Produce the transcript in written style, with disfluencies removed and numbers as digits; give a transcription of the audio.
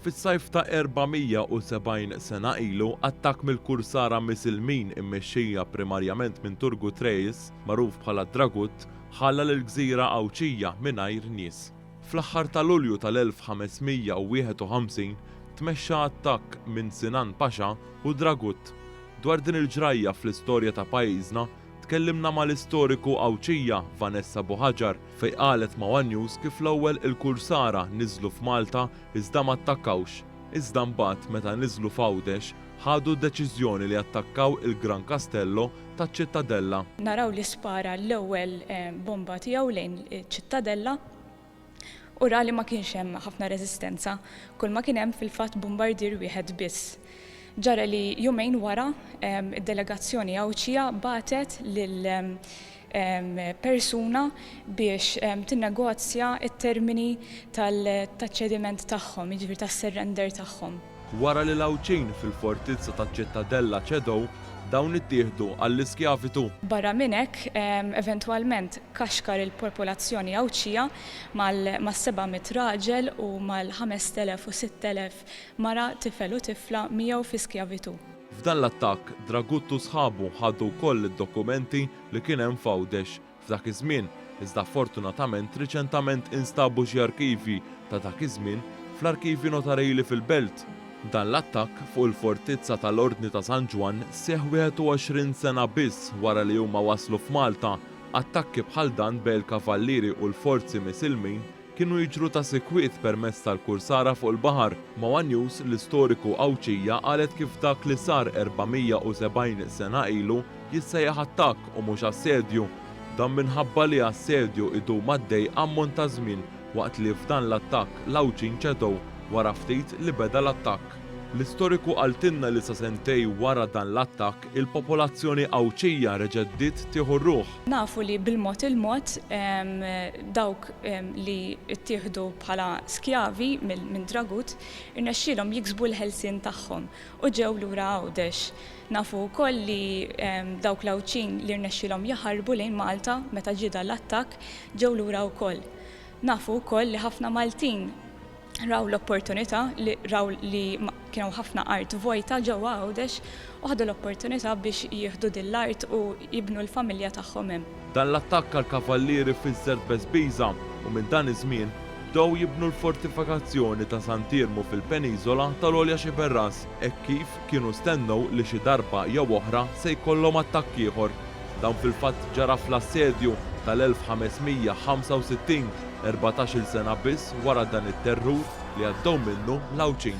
Fis-sajf ta' 470 sena ilu attakk mill-kursara Misilmin immexxija primarjament minn Turgut Reis, magħruf bħala Dragut, ħalla l-gżira Awċija mingħajr nies. Fl-aħħar ta' Lulju tal-1551 tmexxa attakk minn Sinan Pasha u Dragut. Dwar din il-ġrajja fl-istorja ta' pajjiżna tkellimna mal-istoriku Awċija Vanessa Buħaġar fejn qalet ma' One News kif l-ewwel il-kursara niżlu f'Malta iżda ma attakkawx. Iżda mbagħad meta niżlu f'Għawdex ħadu d-deċiżjoni li attakkaw il-Gran Castello taċ-Ċittadella. Naraw li spara l-ewwel bomba tiegħu lejn iċ-Ċittadella u ra li ma kienx hemm ħafna reżistenza, kull ma kien hemm fil-fatt bombardier wieħed biss. Ġara li jumejn wara id-delegazzjoni Awċija bagħtet lil persuna biex tinnegozja t-termini tal-ċediment tagħhom, jiġifieri tas-surrender tagħhom. Wara li l-Awċin fil-fortizza taċ-Ċittadella ċedew, dawn ittieħdu għall-iskjavitu. Barra minn hekk, eventwalment kaxkar il-popolazzjoni Awċija mal-700 raġel u mal-5,000 u 6,000 mara tifel u tifla miegħu fi skjavitu. F'dan l-attakk Dragut u sħabu ħadu wkoll id-dokumenti li kien hemm f'Għawdex f'dak iż-żmien, iżda fortunatament riċentament instabu xi arkivi ta' dak iż-żmien fl-arkivi notarili fil-Belt. Dan l-attakk fuq il-fortizza tal-Ordni ta' San Ġwan seħħ 21 sena biss wara li huma waslu f'Malta. Attakki bħal dan bejn il-kavallieri u l-forzi Misilmin kienu jiġru ta' sikwiet permezz tal-kursara fuq il-baħar. Ma' One News l-istoriku Awċija qalet kif dak li sar 470 sena ilu jissejjaħ attakk u mhux assedju. Dan minħabba li assedju idum għaddej ammont ta' żmien waqt li f'dan l-attakk l-Awċin ċedew wara ftit li beda l-attakk. L-istoriku qaltilna li sa sentej wara dan l-attakk il-popolazzjoni Awċija reġeddiet tieħu r-ruħ. Nafu li bil-mod il-mod dawk li ttieħdu bħala skjavi minn Dragut irnexxielhom jiksbu l-ħelsien tagħhom u ġew lura Għawdex. Nafu wkoll li dawk l-Awċin li rnexxielhom jaħarbu lejn Malta meta ġie dan l-attakk ġew lura wkoll. Nafu wkoll li ħafna Maltin raw l-opportunità li kienu ħafna art vojta ġewwa Għawdex u ħadu l-opportunità biex jieħdu din l-art u jibnu l-familja tagħhom hemm. Dan l-attakk għall-kavallieri fiż-Żert Beżbiża u minn dan iż-żmien bdew jibnu l-fortifikazzjoni ta' Sant'Irmu fil-Peniżola tal-Għolja Xiberras hekk kif kienu stennew li xi darba jew oħra se jkollhom attakk ieħor. Dan fil-fatt ġara fl-assedju tal-1565, 14-il sena biss wara dan it-terrur li għaddew minnu l-Awċin.